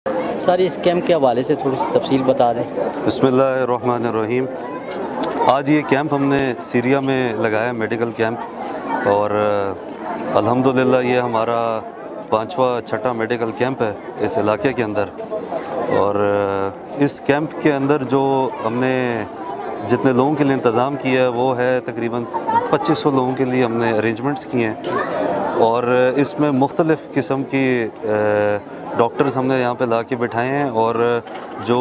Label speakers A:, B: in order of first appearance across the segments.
A: Sir इस camp के हवाले से थोड़ी सी तफसील बता दें।
B: बिस्मिल्लाहिर्रहमानिर्रहीम। आज ये कैंप हमने सीरिया में लगाया, मेडिकल कैंप, और अल्हम्दुलिल्लाह ये हमारा 5वां छठा मेडिकल कैंप है इस इलाके के अंदर। और इस कैंप के अंदर जो हमने जितने लोगों के लिए इंतज़ाम किया है वो है तकरीबन 2500 लोगों के लिए हमने अरेंजमेंट्स किए हैं। और इसमें मुख्तलिफ़ किस्म की डॉक्टर्स हमने यहाँ पे ला के बिठाए हैं, और जो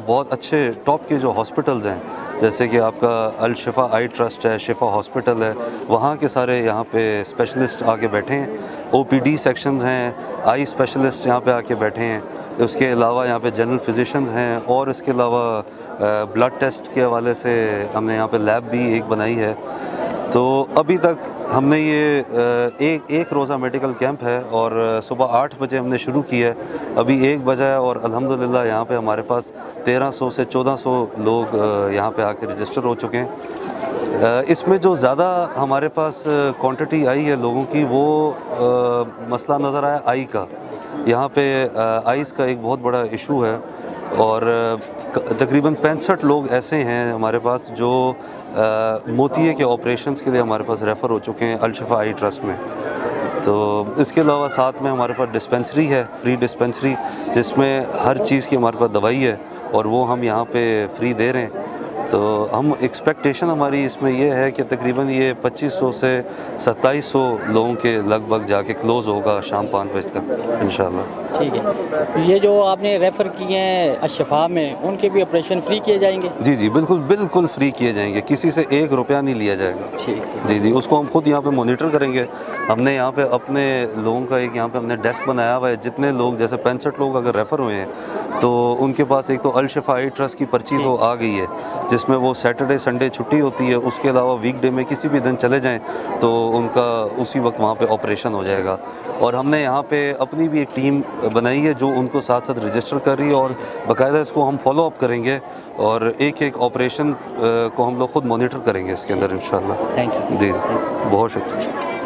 B: बहुत अच्छे टॉप के जो हॉस्पिटल्स हैं, जैसे कि आपका अल शिफा आई ट्रस्ट है, शिफा हॉस्पिटल है, वहाँ के सारे यहाँ पे स्पेशलिस्ट आके बैठे हैं। ओपीडी सेक्शंस हैं, आई स्पेशलिस्ट यहाँ पे आके बैठे हैं। उसके अलावा यहाँ पे जनरल फिजिशंस हैं, और इसके अलावा ब्लड टेस्ट के हवाले से हमने यहाँ पे लैब भी एक बनाई है। तो अभी तक हमने ये एक रोज़ा मेडिकल कैंप है, और सुबह 8 बजे हमने शुरू किया है, अभी 1 बजा है, और अल्हम्दुलिल्लाह यहाँ पे हमारे पास 1300 से 1400 लोग यहाँ पे आके रजिस्टर हो चुके हैं। इसमें जो ज़्यादा हमारे पास क्वांटिटी आई है लोगों की, वो मसला नज़र आया आई का। यहाँ पे आइस का एक बहुत बड़ा इशू है, और तकरीबन 65 लोग ऐसे हैं हमारे पास जो मोतिये के ऑपरेशंस के लिए हमारे पास रेफ़र हो चुके हैं अल शिफा आई ट्रस्ट में। तो इसके अलावा साथ में हमारे पास डिस्पेंसरी है, फ्री डिस्पेंसरी, जिसमें हर चीज़ की हमारे पास दवाई है, और वो हम यहाँ पे फ्री दे रहे हैं। तो हम एक्सपेक्टेशन हमारी इसमें यह है कि तकरीबन ये 2500 से 2700 लोगों के लगभग जाके क्लोज़ होगा शाम 5 बजे तक इंशाल्लाह।
A: ठीक है। ये जो आपने रेफ़र किए हैं अशफा में, उनके भी ऑपरेशन फ्री किए जाएंगे?
B: जी जी, बिल्कुल बिल्कुल फ्री किए जाएंगे, किसी से 1 रुपया नहीं लिया जाएगा।
A: ठीक।
B: जी जी, उसको हम खुद यहाँ पे मॉनिटर करेंगे। हमने यहाँ पे अपने लोगों का एक यहाँ पे हमने डेस्क बनाया हुआ है। जितने लोग, जैसे 65 लोग अगर रेफ़र हुए हैं, तो उनके पास एक तो अल शिफा आई ट्रस्ट की पर्ची तो आ गई है, जिसमें वो सैटरडे संडे छुट्टी होती है। उसके अलावा वीकडे में किसी भी दिन चले जाएं तो उनका उसी वक्त वहाँ पे ऑपरेशन हो जाएगा। और हमने यहाँ पे अपनी भी एक टीम बनाई है जो उनको साथ साथ रजिस्टर कर रही है, और बाकायदा इसको हम फॉलो अप करेंगे, और एक एक ऑपरेशन को हम लोग खुद मॉनिटर करेंगे इसके अंदर इंशाल्लाह।
A: Thank you.
B: जी, बहुत शुक्रिया।